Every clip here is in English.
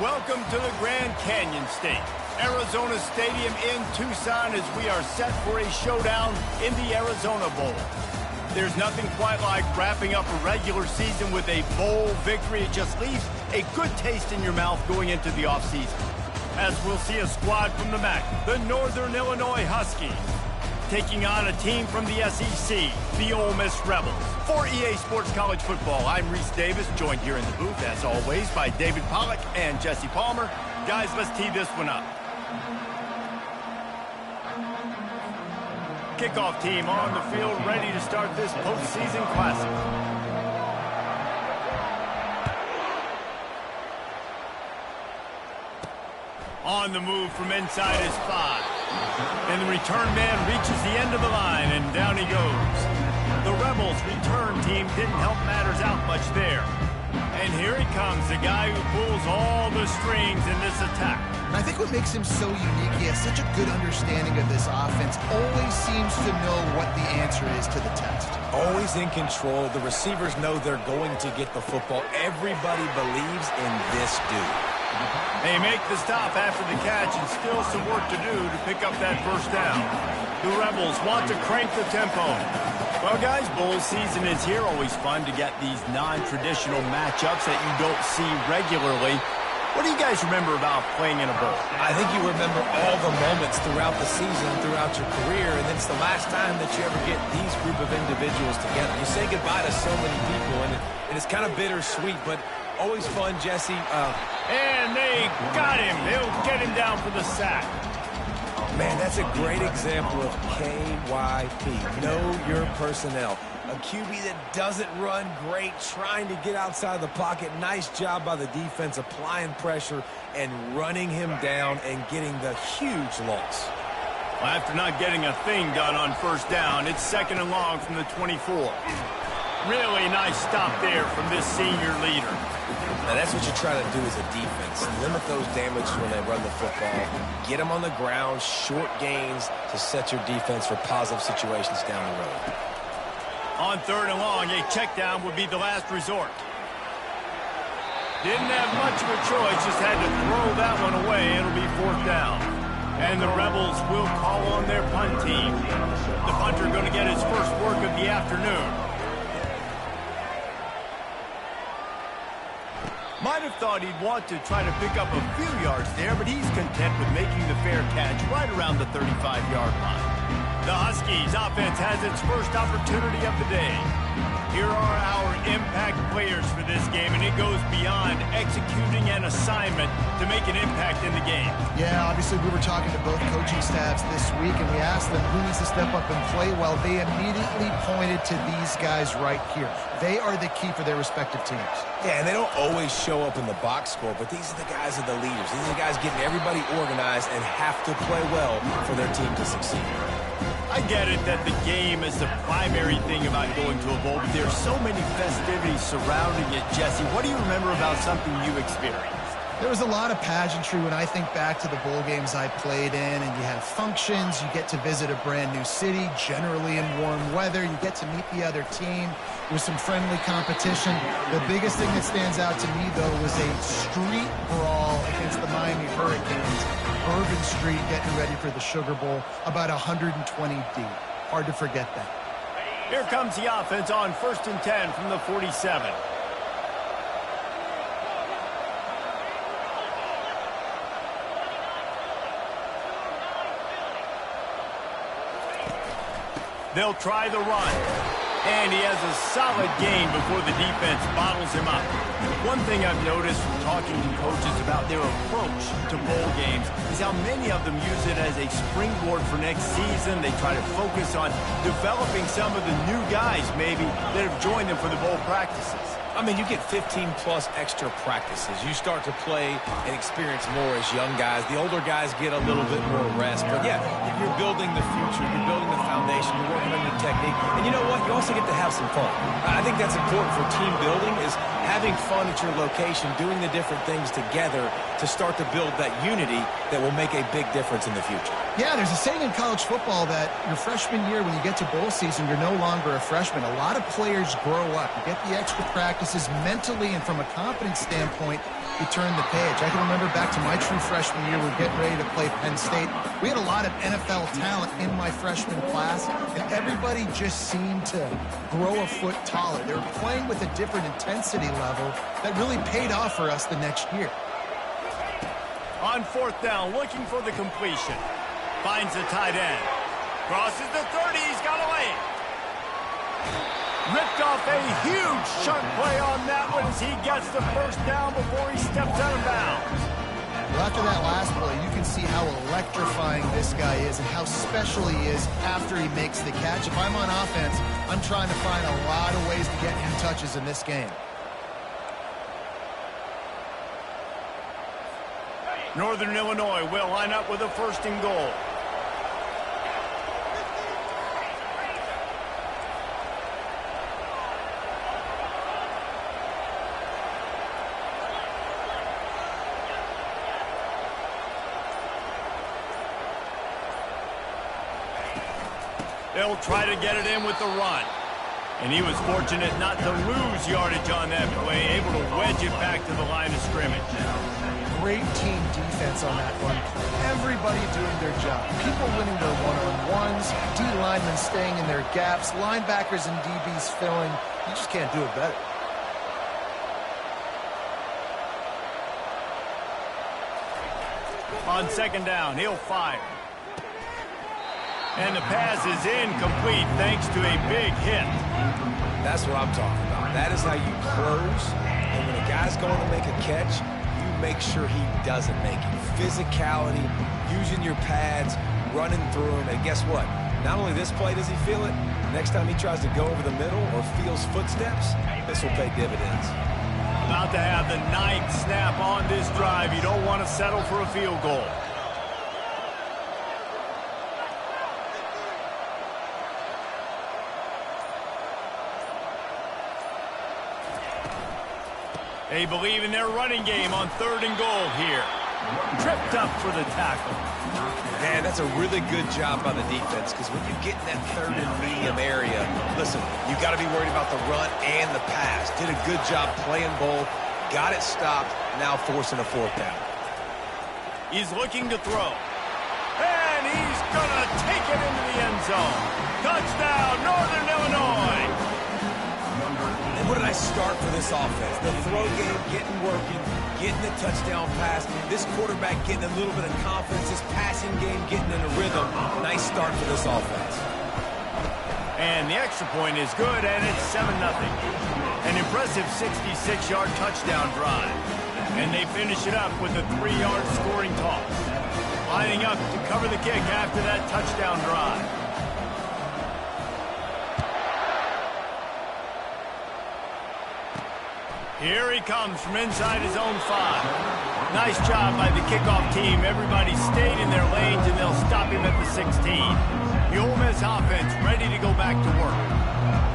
Welcome to the Grand Canyon State, Arizona Stadium in Tucson, as we are set for a showdown in the Arizona Bowl. There's nothing quite like wrapping up a regular season with a bowl victory. It just leaves a good taste in your mouth going into the offseason. As we'll see a squad from the MAC, the Northern Illinois Huskies, taking on a team from the SEC, the Ole Miss Rebels. For EA Sports College Football, I'm Reese Davis, joined here in the booth, as always, by David Pollack and Jesse Palmer. Guys, let's tee this one up. Kickoff team on the field, ready to start this postseason classic. On the move from inside his 5. And the return man reaches the end of the line, and down he goes. The Rebels' return team didn't help matters out much there. And here he comes, the guy who pulls all the strings in this attack. And I think what makes him so unique, he has such a good understanding of this offense, always seems to know what the answer is to the test. Always in control. The receivers know they're going to get the football. Everybody believes in this dude. They make the stop after the catch, and still some work to do to pick up that first down. The Rebels want to crank the tempo. Well, guys, bowl season is here. Always fun to get these non-traditional matchups that you don't see regularly. What do you guys remember about playing in a bowl? I think you remember all the moments throughout the season, throughout your career, and it's the last time that you ever get these group of individuals together. You say goodbye to so many people, and it's kind of bittersweet, but always fun, Jesse. And they got him. They'll get him down for the sack. Man, that's a great example of KYP. Know your personnel. A QB that doesn't run great, trying to get outside the pocket. Nice job by the defense, applying pressure and running him down and getting the huge loss. Well, after not getting a thing done on first down, it's 2nd and long from the 24. Really nice stop there from this senior leader. Now, that's what you try to do as a defense. Limit those damages when they run the football. Get them on the ground, short gains to set your defense for positive situations down the road. On 3rd and long, a check down would be the last resort. Didn't have much of a choice, just had to throw that one away. It'll be 4th down. And the Rebels will call on their punt team. The punter going to get his first work of the afternoon. Might have thought he'd want to try to pick up a few yards there, but he's content with making the fair catch right around the 35-yard line. The Huskies offense has its first opportunity of the day. Here are our impact players for this game, and it goes beyond executing an assignment to make an impact in the game. Yeah, obviously we were talking to both coaching staffs this week, and we asked them who needs to step up and play well. They immediately pointed to these guys right here. They are the key for their respective teams. Yeah, and they don't always show up in the box score, but these are the guys that are the leaders. These are the guys getting everybody organized and have to play well for their team to succeed. I get it that the game is the primary thing about going to a bowl, but there's so many festivities surrounding it. Jesse, what do you remember about something you experienced? There was a lot of pageantry when I think back to the bowl games I played in, and you have functions, you get to visit a brand new city, generally in warm weather, you get to meet the other team. There was some friendly competition. The biggest thing that stands out to me, though, was a street brawl against the Miami Hurricanes. Bourbon Street getting ready for the Sugar Bowl, about 120 deep. Hard to forget that. Here comes the offense on 1st and 10 from the 47. They'll try the run. And he has a solid gain before the defense bottles him up. One thing I've noticed from talking to coaches about their approach to bowl games is how many of them use it as a springboard for next season. They try to focus on developing some of the new guys, maybe, that have joined them for the bowl practices. I mean, you get 15-plus extra practices. You start to play and experience more as young guys. The older guys get a little bit more rest. But, yeah, you're building the future. You're building the foundation. You're working on your technique. And you know what? You also get to have some fun. I think that's important for team building, is having fun at your location, doing the different things together to start to build that unity that will make a big difference in the future. Yeah, there's a saying in college football that your freshman year, when you get to bowl season, you're no longer a freshman. A lot of players grow up. You get the extra practices mentally, and from a confidence standpoint, you turn the page. I can remember back to my true freshman year, we're getting ready to play Penn State. We had a lot of NFL talent in my freshman class, and everybody just seemed to grow a foot taller. They were playing with a different intensity level that really paid off for us the next year. On fourth down, looking for the completion. Finds the tight end. Crosses the 30, he's got a lane. Ripped off a huge chunk play on that one as he gets the first down before he steps out of bounds. Well, after that last play, you can see how electrifying this guy is and how special he is after he makes the catch. If I'm on offense, I'm trying to find a lot of ways to get him touches in this game. Northern Illinois will line up with a first and goal. They'll try to get it in with the run. And he was fortunate not to lose yardage on that play, able to wedge it back to the line of scrimmage. Great team defense on that one. Everybody doing their job. People winning their one-on-ones, D linemen staying in their gaps, linebackers and DBs filling. You just can't do it better. On second down, he'll fire. And the pass is incomplete thanks to a big hit. That's what I'm talking about. That is how you close. And when a guy's going to make a catch, you make sure he doesn't make it. Physicality, using your pads, running through him. And guess what? Not only this play does he feel it, next time he tries to go over the middle or feels footsteps, this will pay dividends. About to have the 9th snap on this drive. You don't want to settle for a field goal. They believe in their running game on third and goal here. Tripped up for the tackle. Man, that's a really good job by the defense, because when you get in that third and medium area, listen, you got to be worried about the run and the pass. Did a good job playing both, got it stopped, now forcing a fourth down. He's looking to throw. And he's going to take it into the end zone. Touchdown, Northern Illinois. And what did I start for this offense? The throw game getting working, getting the touchdown pass. This quarterback getting a little bit of confidence. This passing game getting in a rhythm. Nice start for this offense. And the extra point is good, and it's 7-0. An impressive 66-yard touchdown drive. And they finish it up with a 3-yard scoring toss. Lining up to cover the kick after that touchdown drive. Here he comes from inside his own 5. Nice job by the kickoff team. Everybody stayed in their lanes, and they'll stop him at the 16. The Ole Miss offense ready to go back to work.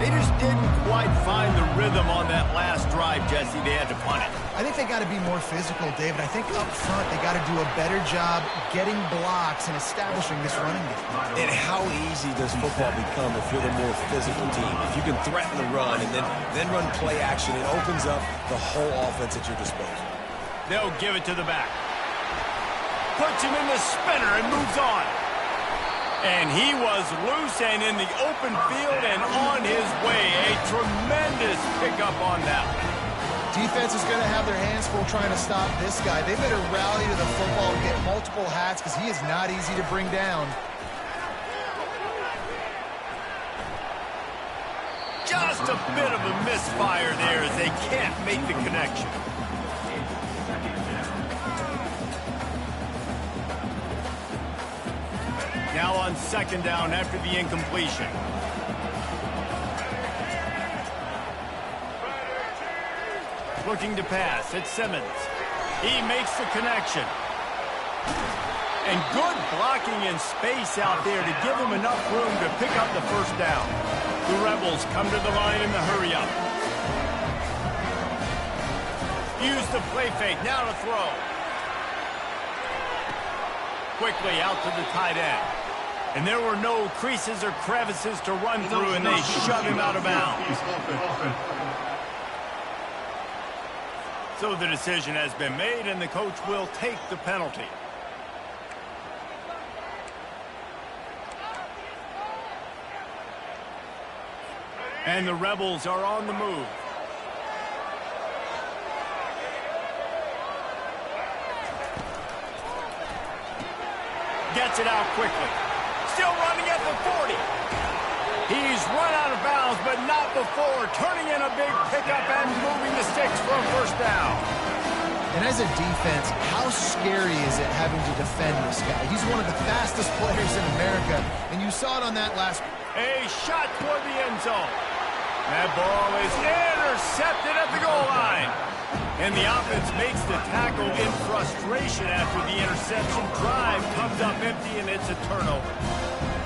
They just didn't quite find the rhythm on that last drive, Jesse. They had to punt it. I think they got to be more physical, David. I think up front they got to do a better job getting blocks and establishing this running game. And how easy does football become if you're the more physical team? If you can threaten the run and then run play action, it opens up the whole offense at your disposal. They'll give it to the back. Puts him in the spinner and moves on. And he was loose and in the open field and on his way. A tremendous pickup on that one. Defense is going to have their hands full trying to stop this guy. They better rally to the football and get multiple hats because he is not easy to bring down. Just a bit of a misfire there as they can't make the connection. Now on second down after the incompletion. Looking to pass, it's Simmons. He makes the connection. And good blocking in space out there to give him enough room to pick up the first down. The Rebels come to the line in the hurry-up. Use the play fake, now to throw. Quickly out to the tight end. And there were no creases or crevices to run through, and they shove him out of bounds. So the decision has been made, and the coach will take the penalty. And the Rebels are on the move. Gets it out quickly. Still running at the 40. He's run out of bounds, but not before turning in a big pickup and moving the sticks for a first down. And as a defense, how scary is it having to defend this guy? He's one of the fastest players in America, and you saw it on that last... A shot toward the end zone. That ball is intercepted at the goal line. And the offense makes the tackle in frustration after the interception. Drive comes up empty, and it's a turnover.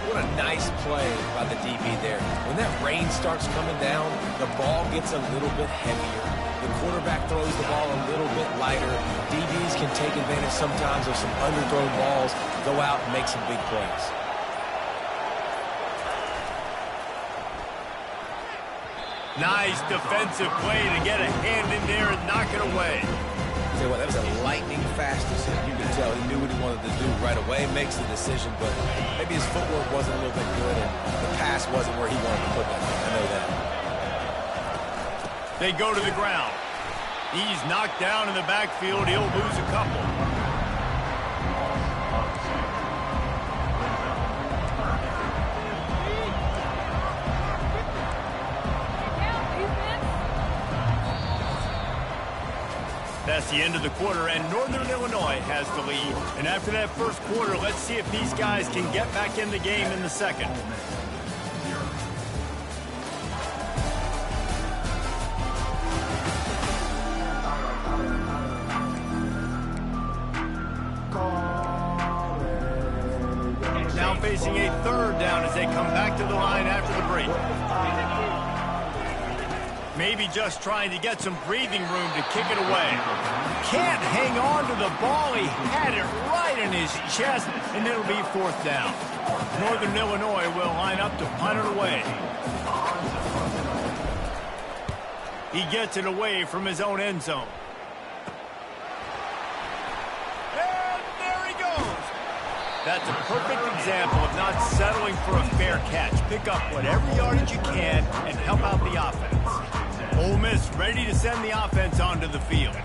What a nice play by the DB there. When that rain starts coming down, the ball gets a little bit heavier. The quarterback throws the ball a little bit lighter. DBs can take advantage sometimes of some underthrown balls, go out and make some big plays. Nice defensive play to get a hand in there and knock it away. Tell you what, that was a lightning-fast decision. You can tell he knew what he wanted to do right away, makes the decision, but maybe his footwork wasn't a little bit good, and the pass wasn't where he wanted to put that. I know that. They go to the ground. He's knocked down in the backfield. He'll lose a couple. That's the end of the quarter, and Northern Illinois has the lead. And after that first quarter, let's see if these guys can get back in the game in the second. Now facing a third down as they come back to the line after the break. Maybe just trying to get some breathing room to kick it away. Can't hang on to the ball. He had it right in his chest, and it'll be fourth down. Northern Illinois will line up to punt it away. He gets it away from his own end zone. And there he goes. That's a perfect example of not settling for a fair catch. Pick up whatever yardage you can and help out the offense. Ole Miss ready to send the offense onto the field.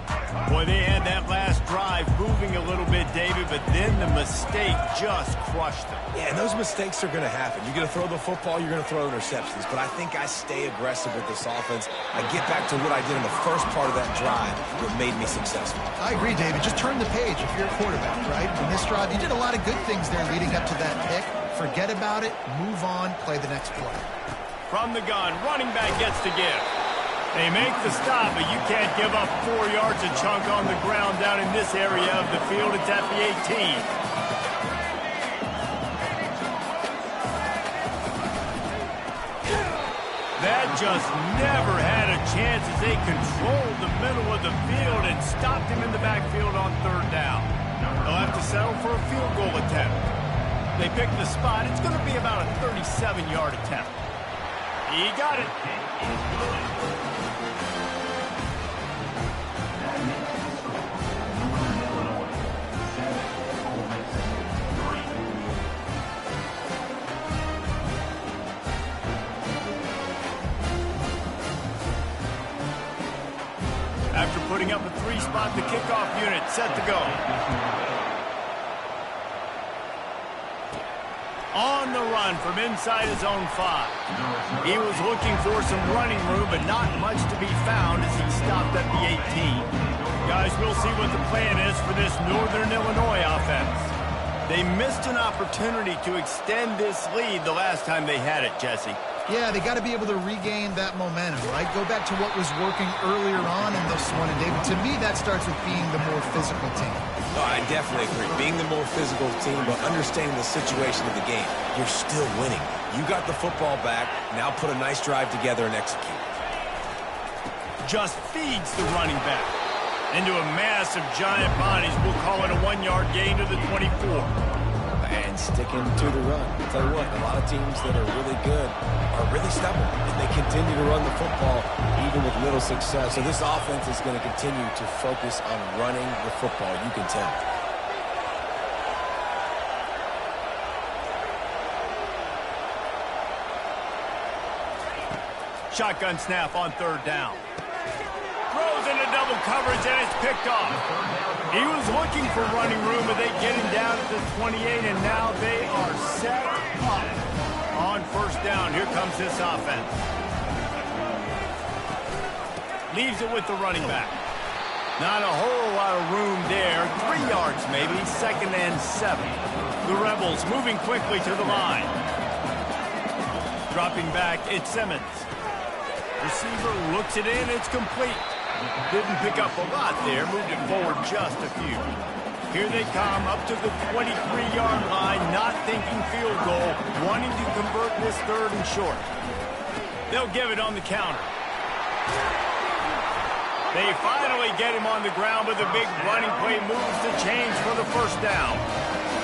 Boy, they had that last drive moving a little bit, David, but then the mistake just crushed them. Yeah, and those mistakes are going to happen. You're going to throw the football, you're going to throw interceptions, but I think I stay aggressive with this offense. I get back to what I did in the first part of that drive that made me successful. I agree, David. Just turn the page if you're a quarterback, right? In this drive, you did a lot of good things there leading up to that pick. Forget about it, move on, play the next play. From the gun, running back gets to give. They make the stop, but you can't give up 4 yards a chunk on the ground down in this area of the field. It's at the 18. That just never had a chance as they controlled the middle of the field and stopped him in the backfield on third down. They'll have to settle for a field goal attempt. They pick the spot. It's going to be about a 37-yard attempt. He got it. After putting up a 3-spot, the kickoff unit set to go. On the run from inside his own 5. He was looking for some running room, but not much to be found as he stopped at the 18. Guys, we'll see what the plan is for this Northern Illinois offense. They missed an opportunity to extend this lead the last time they had it, Jesse. Yeah, they got to be able to regain that momentum, right? Go back to what was working earlier on in this one. And, David, to me, that starts with being the more physical team. No, I definitely agree. Being the more physical team, but understanding the situation of the game. You're still winning. You got the football back. Now put a nice drive together and execute. Just feeds the running back into a mass of giant bodies. We'll call it a 1-yard gain to the 24. And sticking to the run. I'll tell you what, a lot of teams that are really good are really stubborn, and they continue to run the football even with little success. So this offense is going to continue to focus on running the football. You can tell. Shotgun snap on third down. Throws into double coverage, and it's picked off. He was looking for running room, but they get him down at the 28, and now they are set up. On first down, here comes this offense. Leaves it with the running back. Not a whole lot of room there. 3 yards maybe, 2nd and 7. The Rebels moving quickly to the line. Dropping back, it's Simmons. Receiver looks it in, it's complete. Didn't pick up a lot there, moved it forward just a few. Here they come up to the 23-yard line, not thinking field goal, wanting to convert this 3rd and short. They'll give it on the counter. They finally get him on the ground, but the big running play moves the chains for the first down.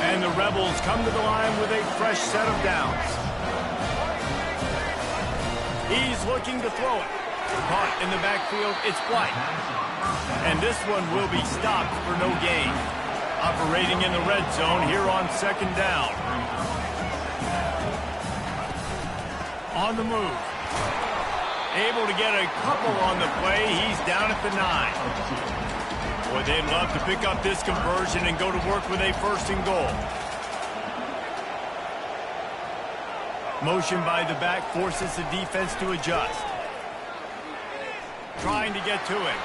And the Rebels come to the line with a fresh set of downs. He's looking to throw it. Caught in the backfield, it's White. And this one will be stopped for no gain. Operating in the red zone here on 2nd down. On the move. Able to get a couple on the play. He's down at the 9. Boy, they'd love to pick up this conversion and go to work with a 1st and goal. Motion by the back forces the defense to adjust. Trying to get to it.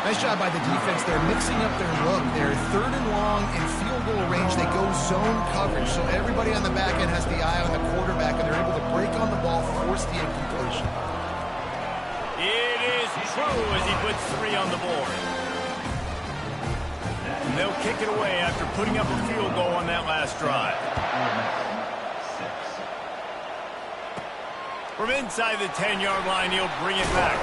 Nice job by the defense. They're mixing up their look. They're 3rd and long in field goal range. They go zone coverage. So everybody on the back end has the eye on the quarterback, and they're able to break on the ball, force the incompletion. It is true as he puts 3 on the board. And they'll kick it away after putting up a field goal on that last drive. From inside the 10-yard line, he'll bring it back.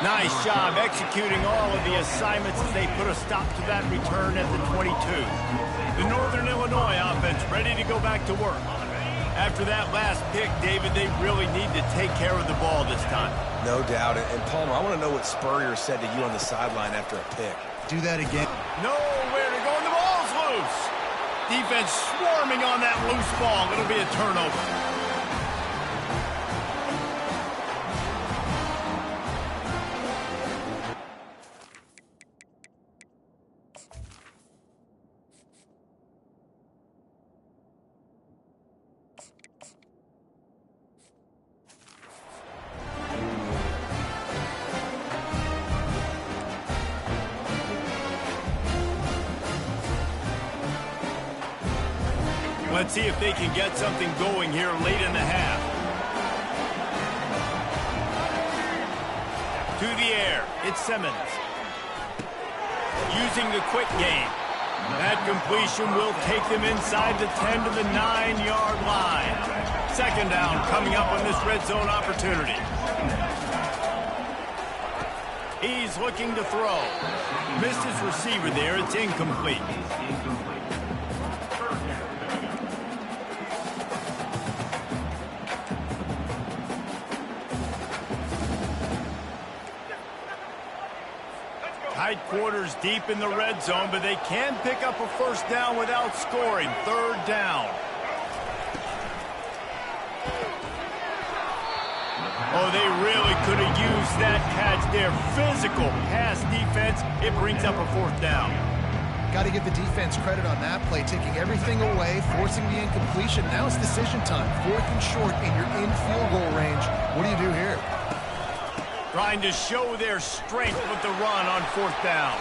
Nice job executing all of the assignments as they put a stop to that return at the 22. The Northern Illinois offense ready to go back to work. After that last pick, David, they really need to take care of the ball this time. No doubt. And Palmer, I want to know what Spurrier said to you on the sideline after a pick. Do that again. Nowhere to go, and the ball's loose. Defense swarming on that loose ball. It'll be a turnover. Let's see if they can get something going here late in the half. To the air, it's Simmons. Using the quick game. That completion will take them inside the 10 to the 9-yard line. 2nd down coming up on this red zone opportunity. He's looking to throw. Missed his receiver there, it's incomplete. Tight quarters deep in the red zone, but they can pick up a 1st down without scoring. 3rd down. Oh, they really could have used that catch there. Physical pass defense. It brings up a 4th down. Got to give the defense credit on that play, taking everything away, forcing the incompletion. Now it's decision time. 4th and short, and you're in field goal range. What do you do here? Trying to show their strength with the run on 4th down.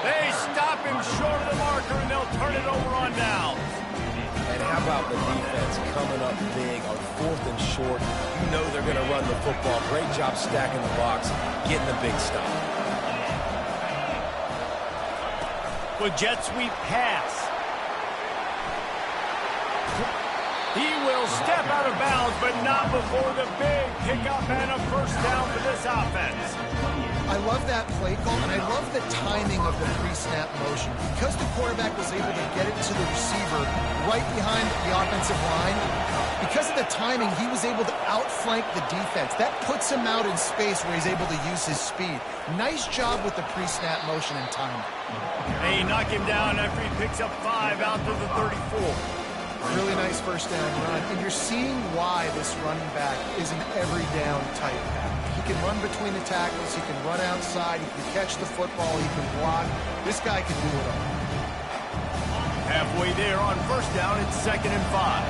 They stop him short of the marker, and they'll turn it over on downs. And how about the defense coming up big on 4th and short? You know they're going to run the football. Great job stacking the box, getting the big stop. With jet sweep pass. He will step out of bounds, but not before the big pickup and a 1st down for this offense. I love that play call, and I love the timing of the pre-snap motion. Because the quarterback was able to get it to the receiver right behind the offensive line, because of the timing, he was able to outflank the defense. That puts him out in space where he's able to use his speed. Nice job with the pre-snap motion and timing. They knock him down after he picks up 5 out to the 34. Really nice first down run, and you're seeing why this running back is an every down type back. He can run between the tackles, he can run outside, he can catch the football, he can block. This guy can do it all. Halfway there on first down, it's 2nd and 5.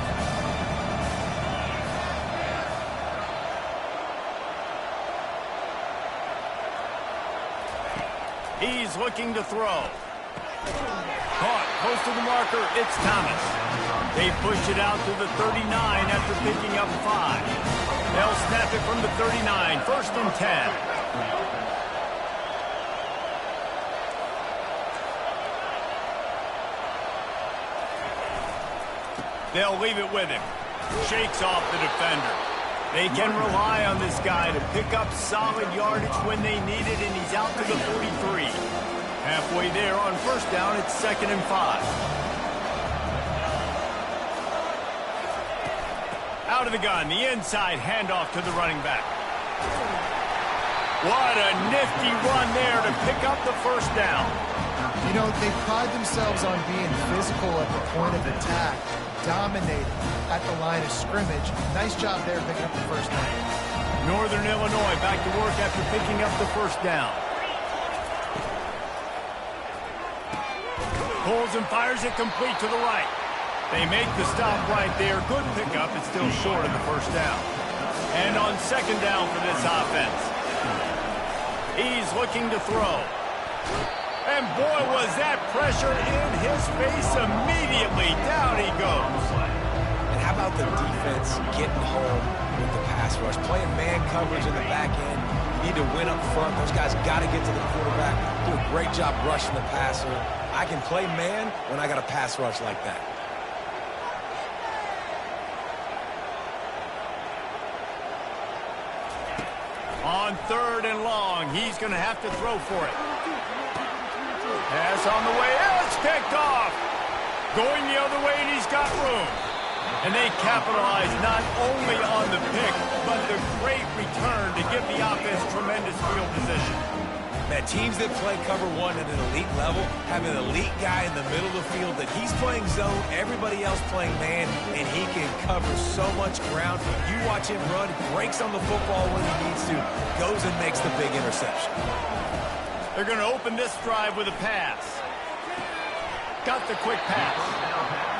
He's looking to throw. Caught close to the marker, it's Thomas. They push it out to the 39 after picking up 5. They'll snap it from the 39, 1st and 10. They'll leave it with him. Shakes off the defender. They can rely on this guy to pick up solid yardage when they need it, and he's out to the 43. Halfway there on first down, it's 2nd and 5. Out of the gun, the inside handoff to the running back. What a nifty run there to pick up the first down. You know, they pride themselves on being physical at the point of attack, dominating at the line of scrimmage. Nice job there picking up the first down. Northern Illinois back to work after picking up the first down. Pulls and fires it complete to the right. They make the stop right there. Good pickup. It's still short of the first down. And on 2nd down for this offense. He's looking to throw. And boy, was that pressure in his face immediately. Down he goes. And how about the defense getting home with the pass rush? Playing man coverage in the back end. You need to win up front. Those guys got to get to the quarterback. Do a great job rushing the passer. I can play man when I got a pass rush like that. On 3rd and long, he's going to have to throw for it. Pass on the way. It's picked off. Going the other way, and he's got room. And they capitalize not only on the pick, but the great return to give the offense tremendous field position. Man, teams that play cover one at an elite level have an elite guy in the middle of the field that he's playing zone, everybody else playing man, and he can cover so much ground. You watch him run, breaks on the football when he needs to, goes and makes the big interception. They're going to open this drive with a pass. Got the quick pass.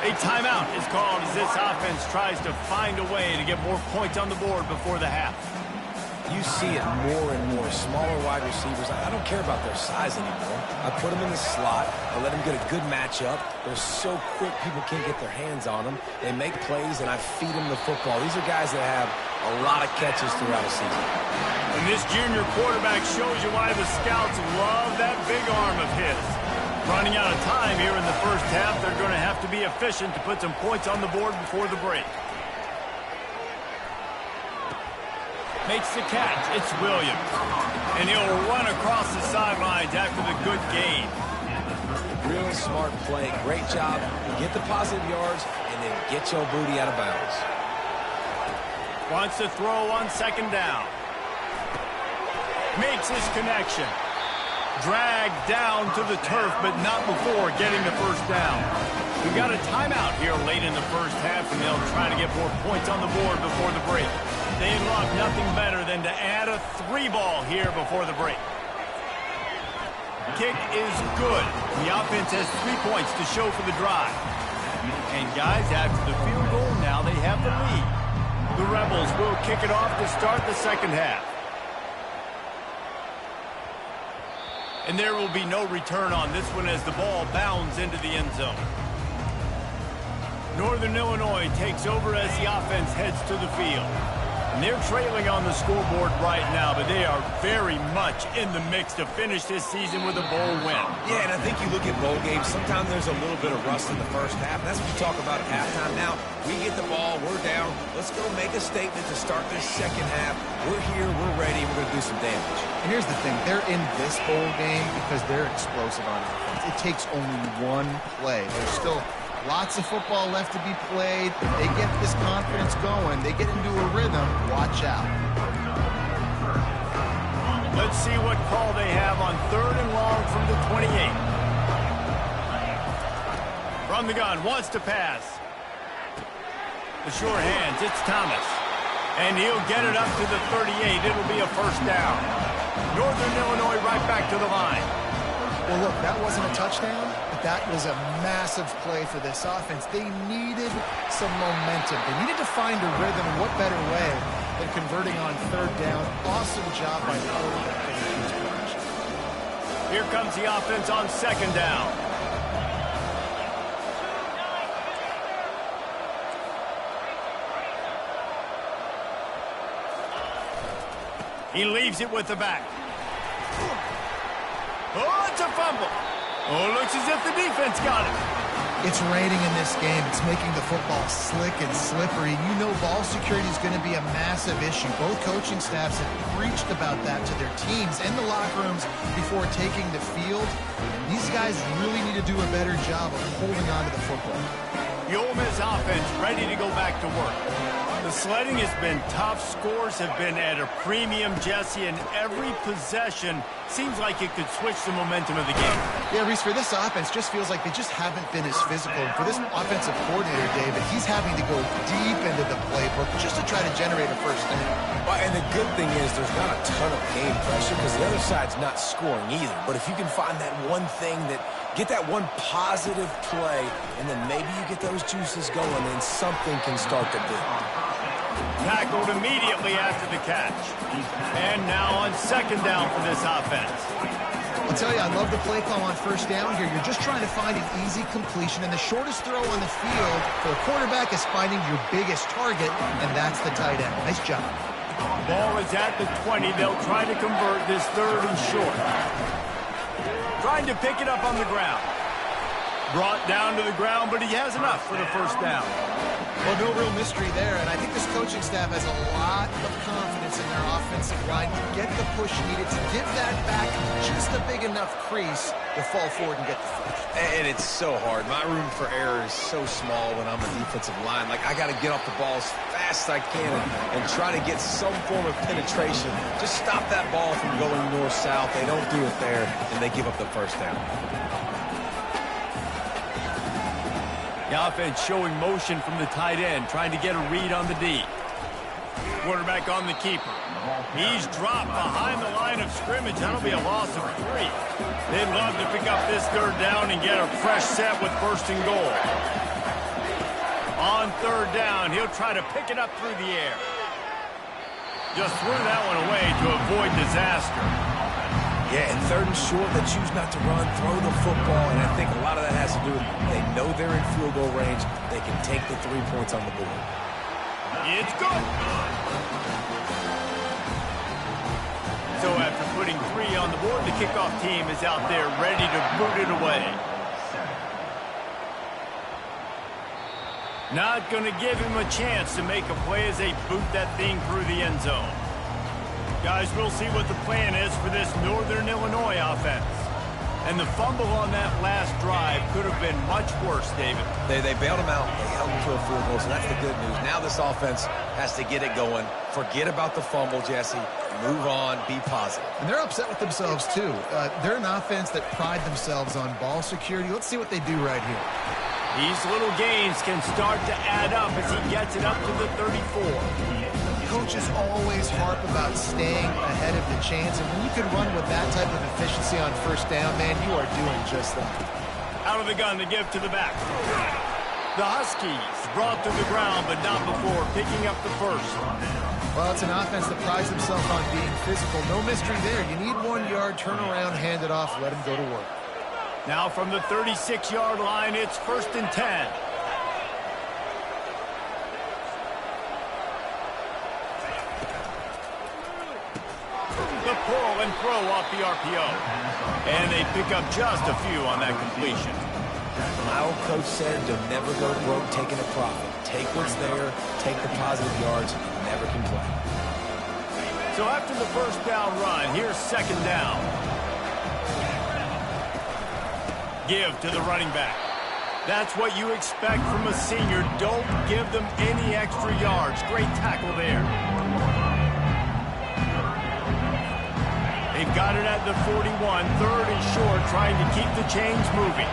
A timeout is called as this offense tries to find a way to get more points on the board before the half. You see it more and more. Smaller wide receivers, I don't care about their size anymore. I put them in the slot. I let them get a good matchup. They're so quick, people can't get their hands on them. They make plays, and I feed them the football. These are guys that have a lot of catches throughout a season. And this junior quarterback shows you why the scouts love that big arm of his. Running out of time here in the first half, they're going to have to be efficient to put some points on the board before the break. Makes the catch. It's Williams. And he'll run across the sidelines after the good gain. Real smart play. Great job. Get the positive yards and then get your booty out of bounds. Wants to throw on 2nd down. Makes his connection. Dragged down to the turf, but not before getting the first down. We've got a timeout here late in the first half, and they'll try to get more points on the board before the break. They'd love nothing better than to add a 3-ball here before the break. Kick is good. The offense has 3 points to show for the drive. And guys, after the field goal, now they have the lead. The Rebels will kick it off to start the second half. And there will be no return on this one as the ball bounds into the end zone. Northern Illinois takes over as the offense heads to the field. And they're trailing on the scoreboard right now, but they are very much in the mix to finish this season with a bowl win. Yeah, and I think you look at bowl games, sometimes there's a little bit of rust in the first half. That's what you talk about at halftime. Now, we get the ball, we're down. Let's go make a statement to start this second half. We're here, we're ready, we're going to do some damage. And here's the thing. They're in this bowl game because they're explosive on offense. It takes only one play. There's still lots of football left to be played. If they get this confidence going, they get into a rhythm, watch out. Let's see what call they have on 3rd and long from the 28. From the gun, wants to pass. The sure hands, it's Thomas. And he'll get it up to the 38. It'll be a first down. Northern Illinois right back to the line. Well, look, that wasn't a touchdown, but that was a massive play for this offense. They needed some momentum. They needed to find a rhythm, and what better way than converting on 3rd down. Awesome job by the quarterback. Here comes the offense on 2nd down. He leaves it with the back. Oh, it's a fumble. Oh, looks as if the defense got it. It's raining in this game. It's making the football slick and slippery. You know ball security is going to be a massive issue. Both coaching staffs have preached about that to their teams in the locker rooms before taking the field. And these guys really need to do a better job of holding on to the football. The Ole Miss offense ready to go back to work. The sledding has been tough. Scores have been at a premium, Jesse, and every possession seems like it could switch the momentum of the game. Yeah, Reese, for this offense, just feels like they just haven't been as physical. And for this offensive coordinator, David, he's having to go deep into the playbook just to try to generate a first down. Well, and the good thing is there's not a ton of game pressure because the other side's not scoring either. But if you can find that one thing that get that one positive play, and then maybe you get those juices going, and something can start to build. Tackled immediately after the catch. And now on 2nd down for this offense. I'll tell you, I love the play call on 1st down here. You're just trying to find an easy completion, and the shortest throw on the field for the quarterback is finding your biggest target, and that's the tight end. Nice job. Ball is at the 20. They'll try to convert this 3rd and short. Trying to pick it up on the ground. Brought down to the ground, but he has enough for the first down. Well, no real mystery there, and I think this coaching staff has a lot of confidence in their offensive line to get the push needed, to give that back just a big enough crease to fall forward and get the first. And it's so hard. My room for error is so small when I'm a defensive line. Like, I got to get off the ball as fast as I can and try to get some form of penetration. Just stop that ball from going north-south. They don't do it there, and they give up the first down. The offense showing motion from the tight end, trying to get a read on the D. Quarterback on the keeper. He's dropped behind the line of scrimmage. That'll be a loss of 3. They'd love to pick up this 3rd down and get a fresh set with 1st and goal. On 3rd down, he'll try to pick it up through the air. Just threw that one away to avoid disaster. Yeah, and 3rd and short, they choose not to run, throw the football, and I think a lot of that has to do with they know they're in field goal range. They can take the 3 points on the board. It's good. So after putting 3 on the board, the kickoff team is out there ready to boot it away. Not going to give him a chance to make a play as they boot that thing through the end zone. Guys, we'll see what the plan is for this Northern Illinois offense. And the fumble on that last drive could have been much worse, David. They bailed him out. They held him to a field goal, so that's the good news. Now this offense has to get it going. Forget about the fumble, Jesse. Move on. Be positive. And they're upset with themselves, too. They're an offense that pride themselves on ball security. Let's see what they do right here. These little gains can start to add up as he gets it up to the 34. Coaches always harp about staying ahead of the chance, and when you can run with that type of efficiency on 1st down, man, you are doing just that. Out of the gun to give to the back. The Huskies brought to the ground, but not before picking up the 1st. Well, it's an offense that prides themselves on being physical. No mystery there. You need 1 yard, turn around, hand it off, let them go to work. Now from the 36-yard line, it's 1st and 10. pull and throw off the RPO. And they pick up just a few on that completion. My old coach said you'll never go broke taking a profit. Take what's there, take the positive yards, never complain. So after the first down run, here's second down. Give to the running back. That's what you expect from a senior. Don't give them any extra yards. Great tackle there. They've got it at the 41, third and short, trying to keep the chains moving.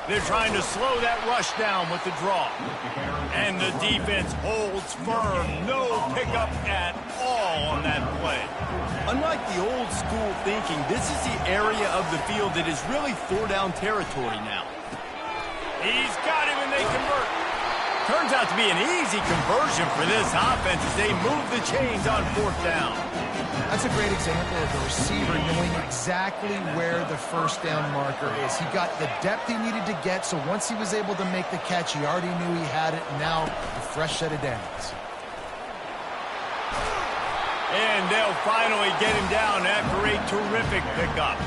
They're trying to slow that rush down with the draw. And the defense holds firm. No pickup at all on that play. Unlike the old school thinking, this is the area of the field that is really four-down territory now. He's got him, and they convert. Turns out to be an easy conversion for this offense as they move the chains on fourth down. That's a great example of the receiver knowing exactly where the first down marker is. He got the depth he needed to get, so once he was able to make the catch, he already knew he had it, and now a fresh set of downs. And they'll finally get him down after a terrific pickup.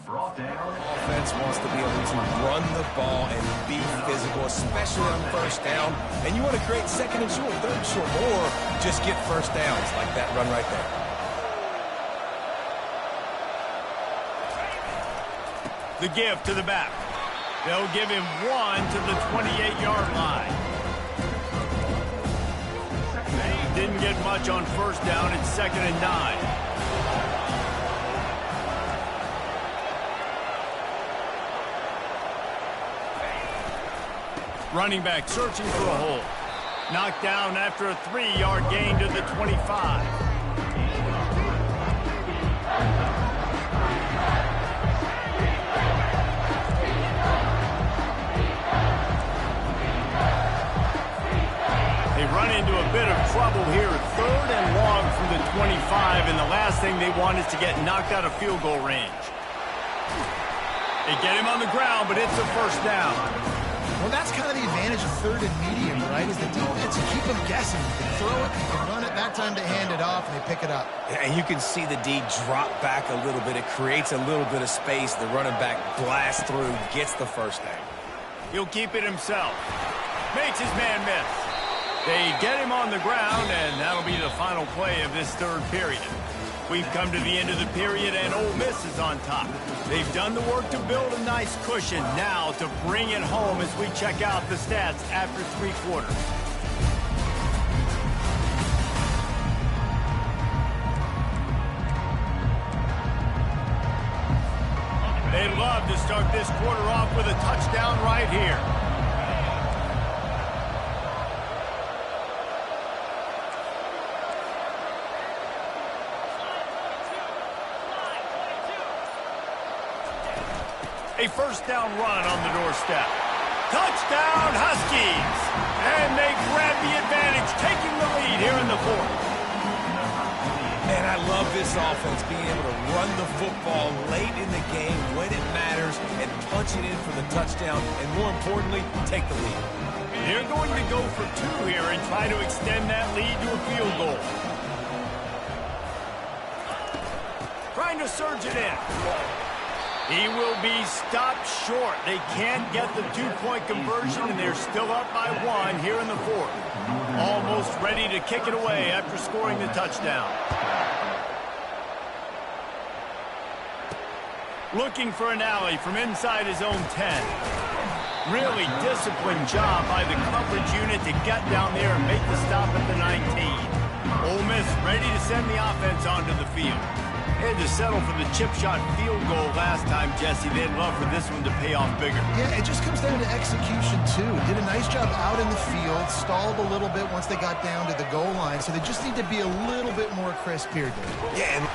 Offense wants to be able to run the ball and be physical, especially on first down. And you want to create second and short, third and short, or just get first downs like that run right there. The give to the back. They'll give him one to the 28-yard line. They didn't get much on first down. It's second and 9. Running back searching for a hole. Knocked down after a 3-yard gain to the 25. They run into a bit of trouble here. Third and long from the 25, and the last thing they want is to get knocked out of field goal range. They get him on the ground, but it's a first down. Well, that's kind of the advantage of third and medium, right, is the defense. You keep them guessing. You can throw it, you can run it, that time to hand it off, and they pick it up. And you can see the D drop back a little bit. It creates a little bit of space. The running back blasts through, gets the first down. He'll keep it himself. Makes his man miss. They get him on the ground, and that'll be the final play of this third period. We've come to the end of the period, and Ole Miss is on top. They've done the work to build a nice cushion. Now to bring it home as we check out the stats after 3 quarters. They'd love to start this quarter off with a touchdown right here. A first down run on the doorstep. Touchdown, Huskies! And they grab the advantage, taking the lead here in the fourth. Man, I love this offense, being able to run the football late in the game when it matters and punch it in for the touchdown, and more importantly, take the lead. They're going to go for 2 here and try to extend that lead to a field goal. Trying to surge it in. He will be stopped short. They can't get the 2-point conversion, and they're still up by 1 here in the fourth. Almost ready to kick it away after scoring the touchdown. Looking for an alley from inside his own 10. Really disciplined job by the coverage unit to get down there and make the stop at the 19. Ole Miss ready to send the offense onto the field. They had to settle for the chip shot field goal last time, Jesse. They'd love for this one to pay off bigger. Yeah, it just comes down to execution, too. Did a nice job out in the field, stalled a little bit once they got down to the goal line, so they just need to be a little bit more crisp here, Dave. Yeah,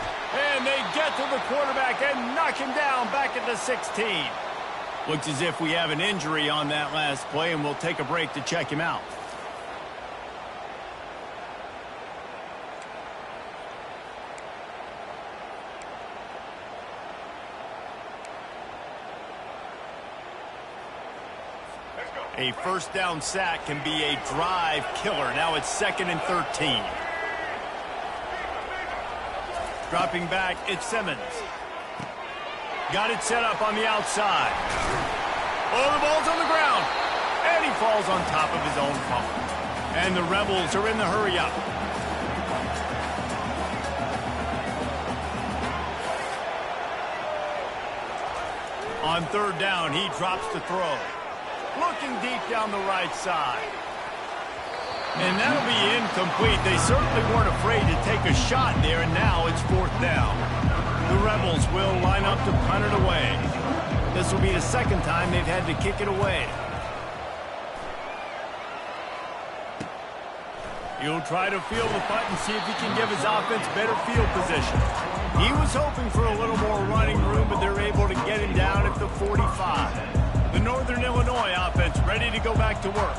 and they get to the quarterback and knock him down back at the 16. Looks as if we have an injury on that last play, and we'll take a break to check him out. A first down sack can be a drive killer. Now it's 2nd and 13. Dropping back, it's Simmons. Got it set up on the outside. Oh, the ball's on the ground. And he falls on top of his own fumble. And the Rebels are in the hurry-up. On 3rd down, he drops to throw. Looking deep down the right side. And that'll be incomplete. They certainly weren't afraid to take a shot there, and now it's 4th down. The Rebels will line up to punt it away. This will be the 2nd time they've had to kick it away. He'll try to field the punt and see if he can give his offense better field position. He was hoping for a little more running room, but they're able to get him down at the 45. The Northern Illinois offense ready to go back to work.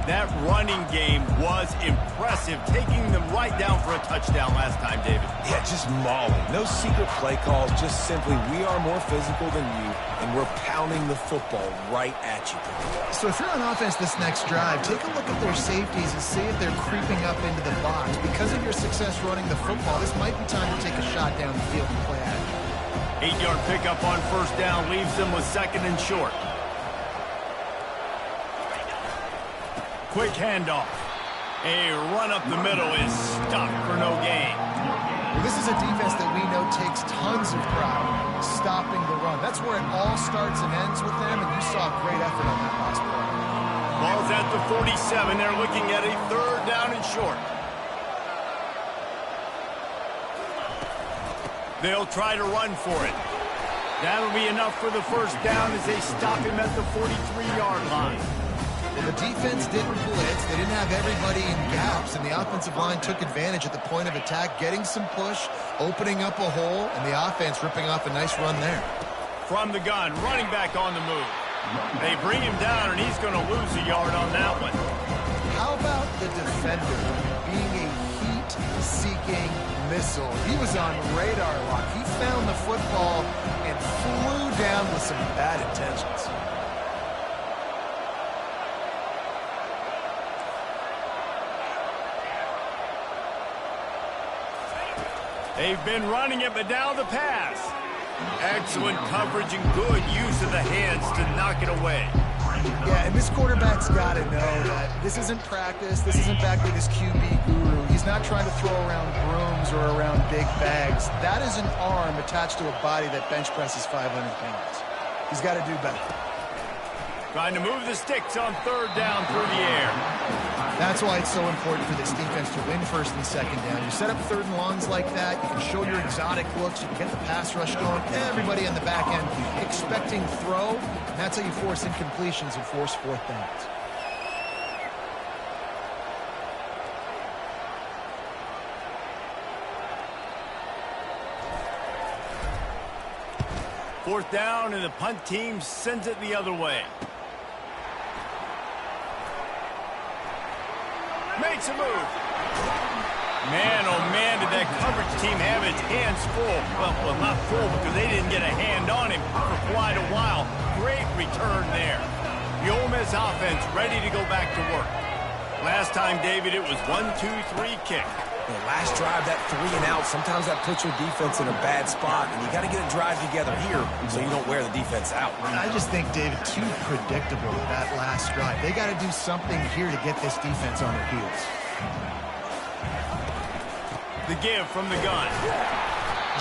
That running game was impressive, taking them right down for a touchdown last time, David. Yeah, just mauling. No secret play calls, just simply we are more physical than you, and we're pounding the football right at you. So if you're on offense this next drive, take a look at their safeties and see if they're creeping up into the box. Because of your success running the football, this might be time to take a shot down the field and play action. 8-yard pickup on 1st down leaves them with 2nd and short. Quick handoff. A run up the middle is stopped for no gain. Well, this is a defense that we know takes tons of pride stopping the run. That's where it all starts and ends with them, and you saw great effort on that last play. Ball's at the 47. They're looking at a 3rd down and short. They'll try to run for it. That'll be enough for the 1st down as they stop him at the 43-yard line. Well, the defense didn't blitz. They didn't have everybody in gaps, and the offensive line took advantage at the point of attack, getting some push, opening up a hole, and the offense ripping off a nice run there. From the gun, running back on the move. They bring him down, and he's going to lose a yard on that one. How about the defender being a heat-seeking missile? He was on radar lock. He found the football and flew down with some bad intentions. They've been running it, but now the pass. Excellent coverage and good use of the hands to knock it away. Yeah, and this quarterback's got to know that this isn't practice. This isn't back with his QB guru. He's not trying to throw around brooms or around big bags. That is an arm attached to a body that bench presses 500 pounds. He's got to do better. Trying to move the sticks on 3rd down through the air. That's why it's so important for this defense to win 1st and 2nd down. You set up 3rd and longs like that, you can show your exotic looks, you can get the pass rush going, everybody on the back end expecting throw, and that's how you force incompletions and force 4th downs. Fourth down, and the punt team sends it the other way. Makes a move. Man, oh man, did that coverage team have its hands full. Well, not full because they didn't get a hand on him for quite a while. Great return there. The Ole Miss offense ready to go back to work. Last time, David, it was 1-2-3 kick. The last drive, that 3 and out, sometimes that puts your defense in a bad spot, and you got to get a drive together here so you don't wear the defense out. I just think, David, too predictable that last drive. They got to do something here to get this defense on their heels. The give from the gun.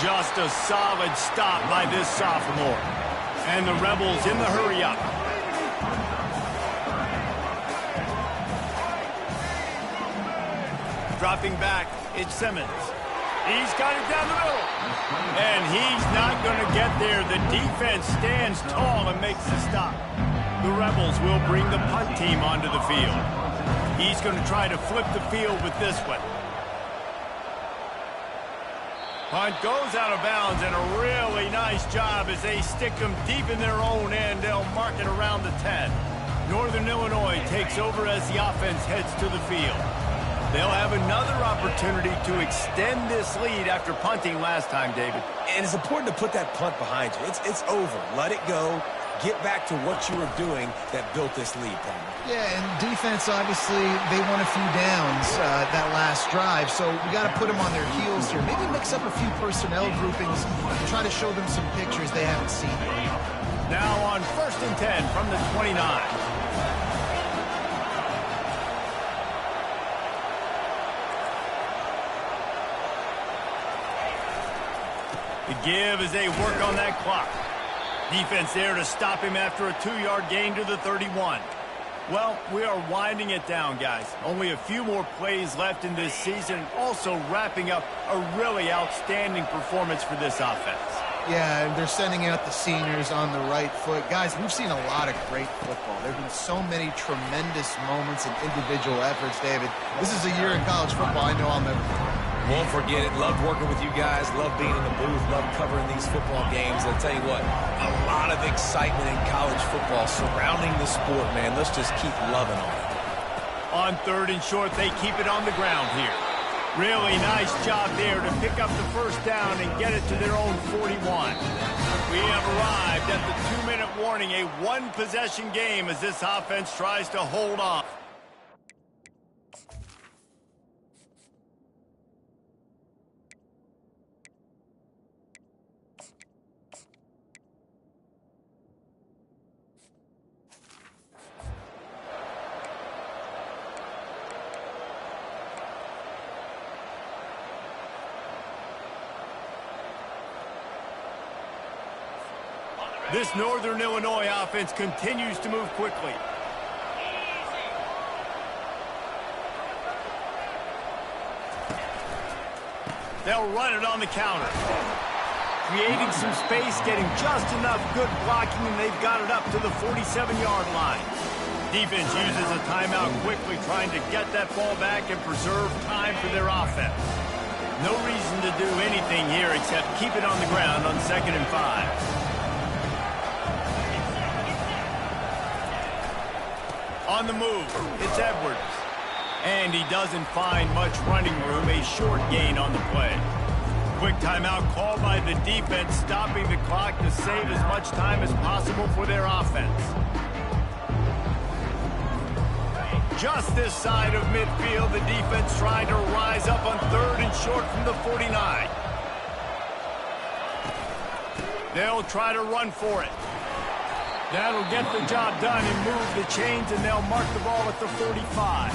Just a solid stop by this sophomore. And the Rebels in the hurry-up. Dropping back, it's Simmons. He's got it down the middle. And he's not going to get there. The defense stands tall and makes the stop. The Rebels will bring the punt team onto the field. He's going to try to flip the field with this one. Punt goes out of bounds, and a really nice job as they stick them deep in their own end. They'll mark it around the 10. Northern Illinois takes over as the offense heads to the field. They'll have another opportunity to extend this lead after punting last time, David. And it's important to put that punt behind you. It's over. Let it go. get back to what you were doing that built this lead, partner. Yeah, and defense, obviously, they won a few downs that last drive, so we got to put them on their heels here. Maybe mix up a few personnel groupings and try to show them some pictures they haven't seen yet. Now on 1st and 10 from the 29. The give as they work on that clock. Defense there to stop him after a 2-yard gain to the 31. Well, we are winding it down, guys. Only a few more plays left in this season. Also wrapping up a really outstanding performance for this offense. Yeah, and they're sending out the seniors on the right foot. Guys, we've seen a lot of great football. There have been so many tremendous moments and individual efforts, David. This is a year in college football I know I'll never forget. Won't forget it. Loved working with you guys. Loved being in the booth. Loved covering these football games. I'll tell you what, a lot of excitement in college football surrounding the sport, man. Let's just keep loving on it. On 3rd and short, they keep it on the ground here. Really nice job there to pick up the first down and get it to their own 41. We have arrived at the 2-minute warning, a one-possession game as this offense tries to hold on. This Northern Illinois offense continues to move quickly. They'll run it on the counter. Creating some space, getting just enough good blocking, and they've got it up to the 47-yard line. Defense uses a timeout quickly, trying to get that ball back and preserve time for their offense. No reason to do anything here except keep it on the ground on 2nd and 5. On the move, it's Edwards. And he doesn't find much running room, a short gain on the play. Quick timeout called by the defense, stopping the clock to save as much time as possible for their offense. Just this side of midfield, the defense trying to rise up on 3rd and short from the 49. They'll try to run for it. That'll get the job done and move the chains, and they'll mark the ball at the 45.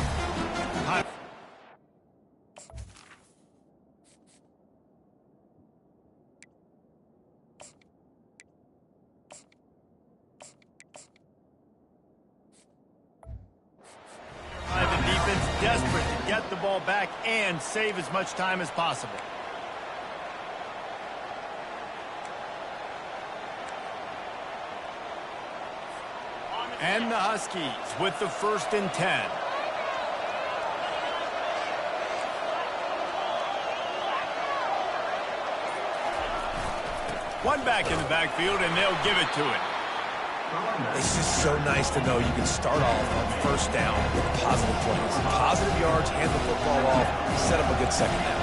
The defense desperate to get the ball back and save as much time as possible. And the Huskies with the 1st and 10. One back in the backfield, and they'll give it to it. It's just so nice to know you can start off on 1st down with positive plays. Positive yards, hand the football off, set up a good 2nd down.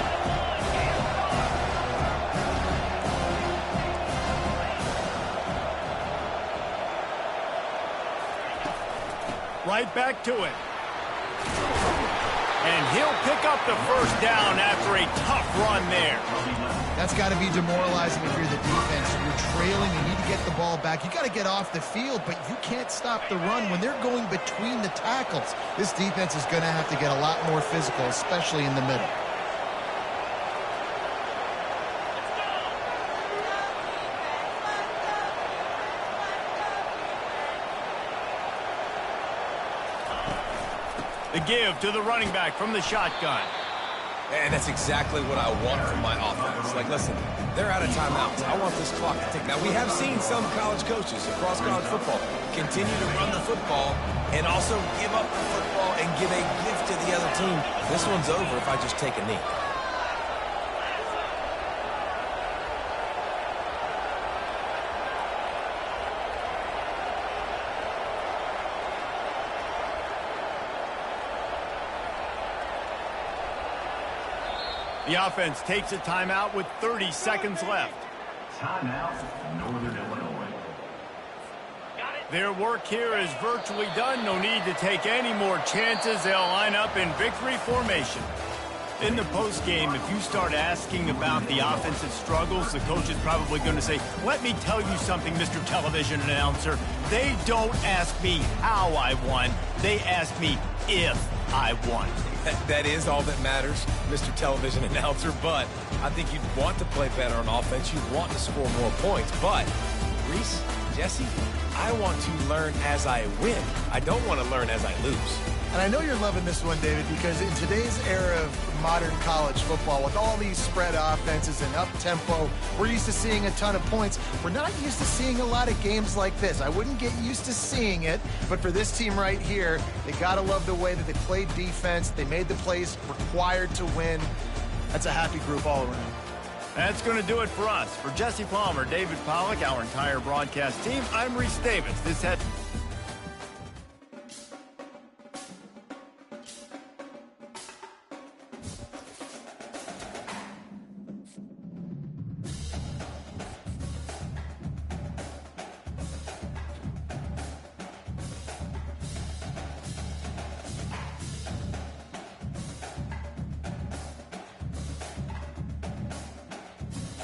Right back to it. And he'll pick up the 1st down after a tough run there. That's got to be demoralizing if you're the defense. You're trailing, you need to get the ball back. You got to get off the field, but you can't stop the run when they're going between the tackles. This defense is going to have to get a lot more physical, especially in the middle. The give to the running back from the shotgun. And that's exactly what I want from my offense. Like, listen, they're out of timeouts. I want this clock to tick. Now, we have seen some college coaches across college football continue to run the football and also give up the football and give a gift to the other team. This one's over if I just take a knee. The offense takes a timeout with 30 seconds left. Timeout, Northern Illinois. Their work here is virtually done. No need to take any more chances. They'll line up in victory formation. In the postgame, if you start asking about the offensive struggles, the coach is probably going to say, let me tell you something, Mr. Television Announcer. They don't ask me how I won. They ask me if I won. That is all that matters, Mr. Television Announcer, but I think you'd want to play better on offense. You'd want to score more points, but Reese, Jesse, I want to learn as I win. I don't want to learn as I lose. And I know you're loving this one, David, because in today's era of modern college football, with all these spread offenses and up-tempo, we're used to seeing a ton of points. We're not used to seeing a lot of games like this. I wouldn't get used to seeing it, but for this team right here, they got to love the way that they played defense. They made the plays required to win. That's a happy group all around. That's going to do it for us. For Jesse Palmer, David Pollack, our entire broadcast team, I'm Reese Davis. This has